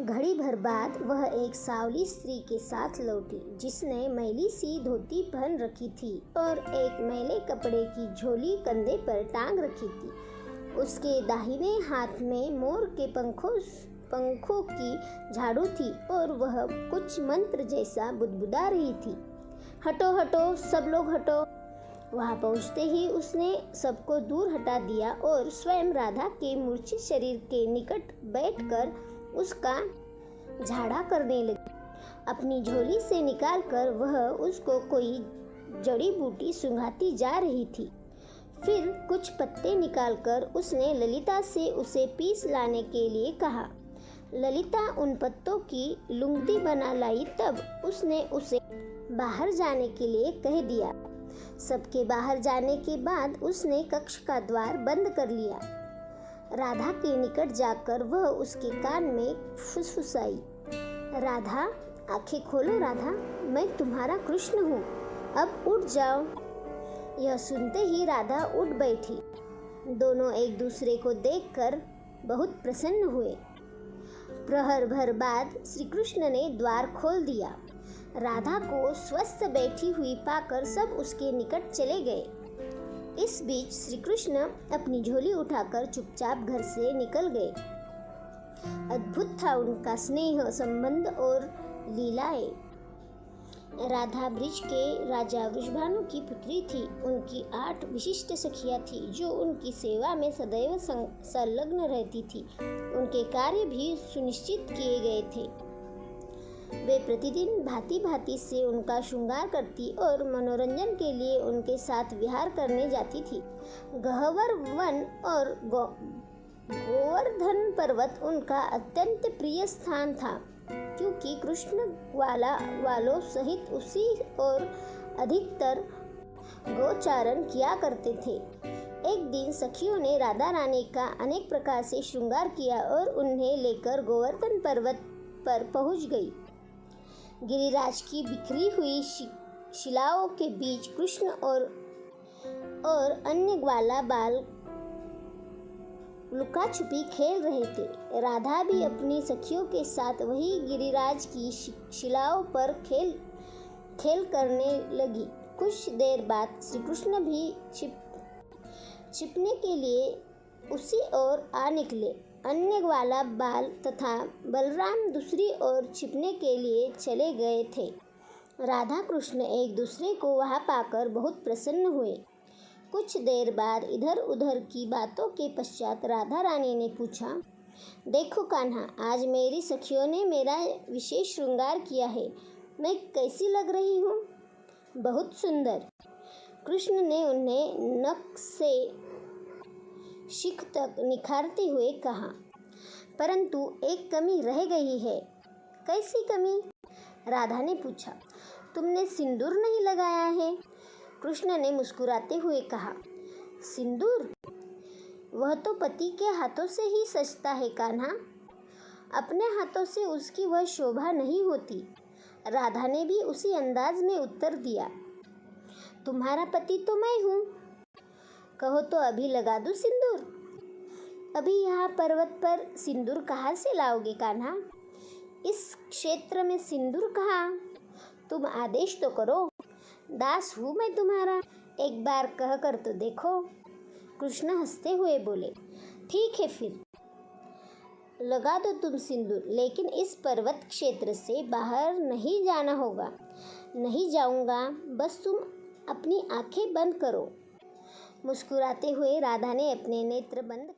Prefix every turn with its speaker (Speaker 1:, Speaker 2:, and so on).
Speaker 1: घड़ी भर बाद वह एक सांवली स्त्री के साथ लौटी जिसने मैली सी धोती पहन रखी थी और एक मैले कपड़े की झोली कंधे पर टांग रखी थी। उसके दाहिने हाथ में मोर के पंखों की झाड़ू थी और वह कुछ मंत्र जैसा बुदबुदा रही थी। हटो हटो, सब लोग हटो। वहां पहुंचते ही उसने सबको दूर हटा दिया और स्वयं राधा के मूर्छित शरीर के निकट बैठकर उसका झाड़ा करने लगी। अपनी झोली से निकालकर वह उसको कोई जड़ी बूटी सुंघाती जा रही थी। फिर कुछ पत्ते निकालकर उसने ललिता से उसे पीस लाने के लिए कहा। ललिता उन पत्तों की लुंगदी बना लाई। तब उसने उसे बाहर जाने के लिए कह दिया। सबके बाहर जाने के बाद उसने कक्ष का द्वार बंद कर लिया। राधा के निकट जाकर वह उसके कान में फुसफुसाई, राधा, आंखें खोलो राधा, मैं तुम्हारा कृष्ण हूँ, अब उठ जाओ। यह सुनते ही राधा उठ बैठी। दोनों एक दूसरे को देखकर बहुत प्रसन्न हुए। प्रहर भर बाद श्री कृष्ण ने द्वार खोल दिया। राधा को स्वस्थ बैठी हुई पाकर सब उसके निकट चले गए। इस बीच श्री कृष्ण अपनी झोली उठाकर चुपचाप घर से निकल गए। अद्भुत था उनका स्नेह संबंध और लीलाएं। राधा ब्रिज के राजा वृषभानु की पुत्री थी। उनकी 8 विशिष्ट सखियां थी जो उनकी सेवा में सदैव संलग्न रहती थी। उनके कार्य भी सुनिश्चित किए गए थे। वे प्रतिदिन भांति भांति से उनका श्रृंगार करती और मनोरंजन के लिए उनके साथ विहार करने जाती थी। गह्वर वन और गोवर्धन पर्वत उनका अत्यंत प्रिय स्थान था, क्योंकि कृष्ण वालों सहित उसी और अधिकतर गोचारण किया करते थे। एक दिन सखियों ने राधा रानी का अनेक प्रकार से श्रृंगार किया और उन्हें लेकर गोवर्धन पर्वत पर पहुंच गई। गिरिराज की बिखरी हुई शिलाओं के बीच कृष्ण और अन्य ग्वाला बाल लुका छुपी खेल रहे थे। राधा भी अपनी सखियों के साथ वही गिरिराज की शिलाओं पर खेल करने लगी। कुछ देर बाद श्री कृष्ण भी छिपने के लिए उसी ओर आ निकले। अन्य ग्वाला बाल तथा बलराम दूसरी ओर छिपने के लिए चले गए थे। राधा कृष्ण एक दूसरे को वहां पाकर बहुत प्रसन्न हुए। कुछ देर बाद इधर उधर की बातों के पश्चात राधा रानी ने पूछा, देखो कान्हा, आज मेरी सखियों ने मेरा विशेष श्रृंगार किया है, मैं कैसी लग रही हूँ? बहुत सुंदर। कृष्ण ने उन्हें नख से शिख तक निखारते हुए कहा, परंतु एक कमी रह गई है। कैसी कमी? राधा ने पूछा। तुमने सिंदूर नहीं लगाया है। कृष्ण ने मुस्कुराते हुए कहा, सिंदूर? वह तो पति के हाथों से ही सजता है कान्हा, अपने हाथों से उसकी वह शोभा नहीं होती। राधा ने भी उसी अंदाज में उत्तर दिया, तुम्हारा पति तो मैं हूँ, कहो तो अभी लगा दूं सिंदूर? अभी यहाँ पर्वत पर सिंदूर कहाँ से लाओगे कान्हा? इस क्षेत्र में सिंदूर कहाँ? तुम आदेश तो करो, दास हूँ मैं तुम्हारा, एक बार कह कर तो देखो। कृष्ण हंसते हुए बोले, ठीक है फिर लगा दो तुम सिंदूर, लेकिन इस पर्वत क्षेत्र से बाहर नहीं जाना होगा। नहीं जाऊंगा, बस तुम अपनी आंखें बंद करो। मुस्कुराते हुए राधा ने अपने नेत्र बंद कर